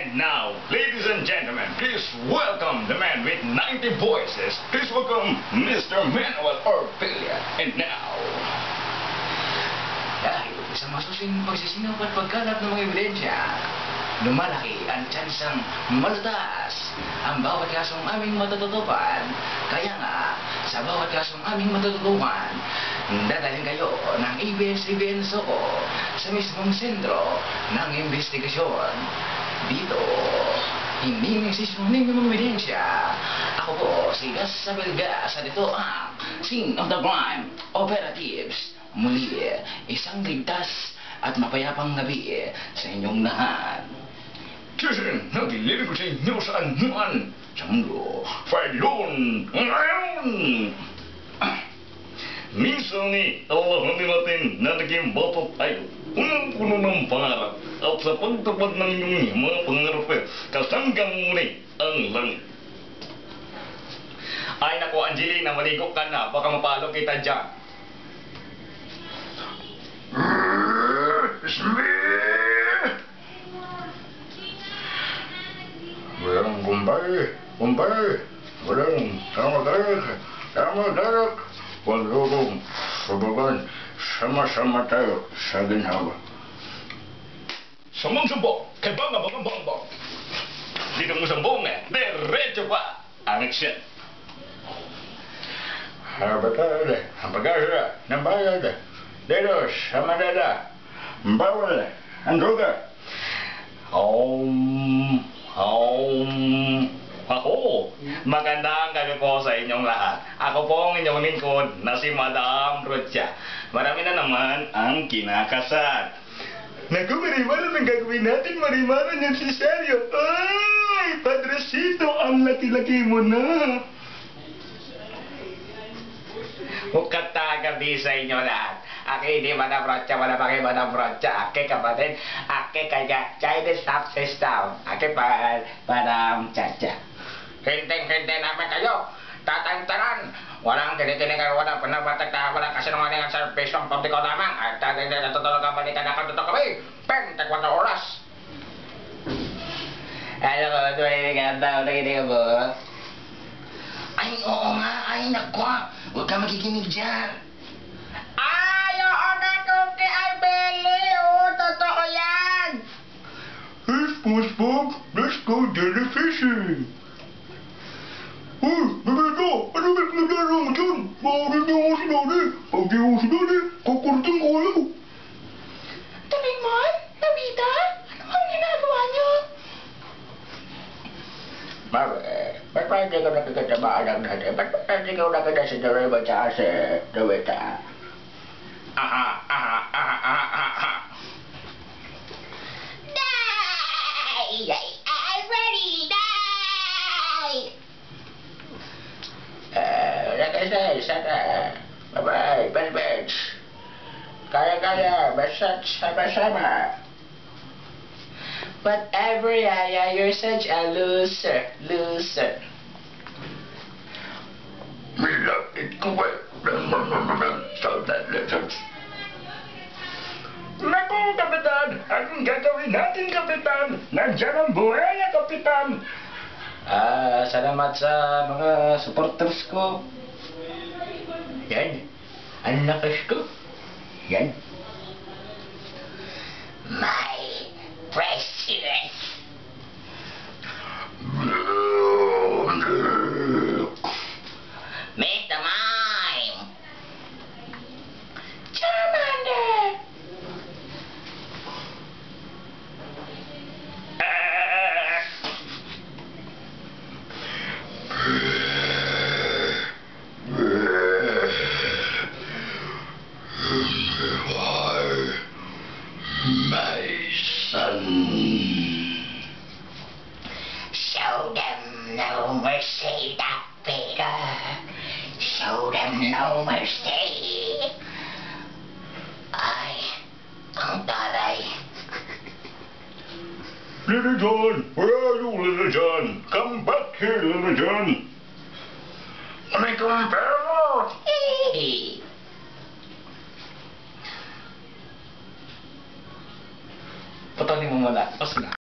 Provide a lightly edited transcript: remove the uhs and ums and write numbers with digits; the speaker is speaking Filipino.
And now, ladies and gentlemen, please welcome the man with 90 voices. Please welcome Mr. Manuel Orpilla. And now... Dahil sa masusing pagsisingaw at pagkalap ng mga ebidensya, lumalaki ang tsansang malataas ang bawat kasong aming matututupan. Kaya nga, sa bawat kasong aming matututupan, dadalhin kayo ng ABS-CBN SOCO sa mismong sentro ng investigasyon. Dito, hindi nagsisong ninyong ebidensya. Ako po, si Gas Sabelgas, at ito ang Scene of the Crime Operatives. Muli, isang ligtas at mapayapang gabi sa inyong lahat. Tiyasin, nagdilibig ko sa inyo sa anuan sa mundo. Failon ngayon! Minsan ni Allah natin na naging bato tayo. Punong-puno ng pangarap. At sa pagtupad ng inyong mga pangarap, kasanggang muli ang langit. Ay naku, Angelina, maligo ka na. Baka mapalo kita dyan. It's me! Walang Bombay, walang Tamadak, walang sababan, sama-sama tayo sa ginhawa. Sumang-sumbong, kay bang-bang-bang-bang. Dito mo sumbong diretso pa ang aksyon. Habatad, ang pag-asa ng bayad, dito sa Manila, bawal ang droga. Ako, magandang gabi po sa inyong lahat. Ako po ang inyong lingkod na si Madam Rocha. Marami na naman ang kinakasat. Naku, Marimaran, ang gagawin natin, Marimaran, yung si Seryo. Ay, Padrecito, ang laki-laki mo na. Magandang gabi sa inyo lahat. Aki di Madam Rocha, wala pa kay Madam Rocha. Aki kapatid, aki kaya Chinese Stop System. Aki pa Madam Chacha. Hinteng-hinteng namin kayo. Tatantaran. Walang tinitinigan, walang panabatag, walang kasinungalingan sa pisong publiko lamang. At tutulog ang balikan na katutok kami. Peng, takwang oras. Ano ko, tuwing ganda, nakinig mo? Ay, oo nga, ay nakwa. Huwag ka makikinig dyan. Ay, oo na, Tuki, ay Beli. Oo, totoo yan. Hey, SpongeBob, let's go jellyfishing. Uy, bibito, ano ba naglaro mo dyan? Bakit niyo ako sinali? Pag di ako sinali, kukurting ko kayo. Doraemon? Nobita? Ano ang ginagawa niyo? Ba't pa hindi ko nakikitamaan natin? Ba't pa hindi ko nakita si Doraemon tsaka si Nobita? Die! I'm ready! Die! Nakasay, sana. Bye-bye, bye-bye. Kaya-kaya, basta sama-sama. Whatever, Yaya, you're such a loser. Milapit ko ba? So that letters. Naku, Kapitan! Anong gagawin natin, Kapitan? Nandiyan ang buhay niya, Kapitan! Salamat sa mga supporters ko. Yan. Ang lakas ko. Yan. My precious! Mr. Mime! Charmander! My son. Show them no mercy, Darth Vader. Show them no mercy. Ay, ang taray. Little John, where are you, Little John? Come back here, Little John. May kumpero. Hey! Putulin mo muna. Pas na.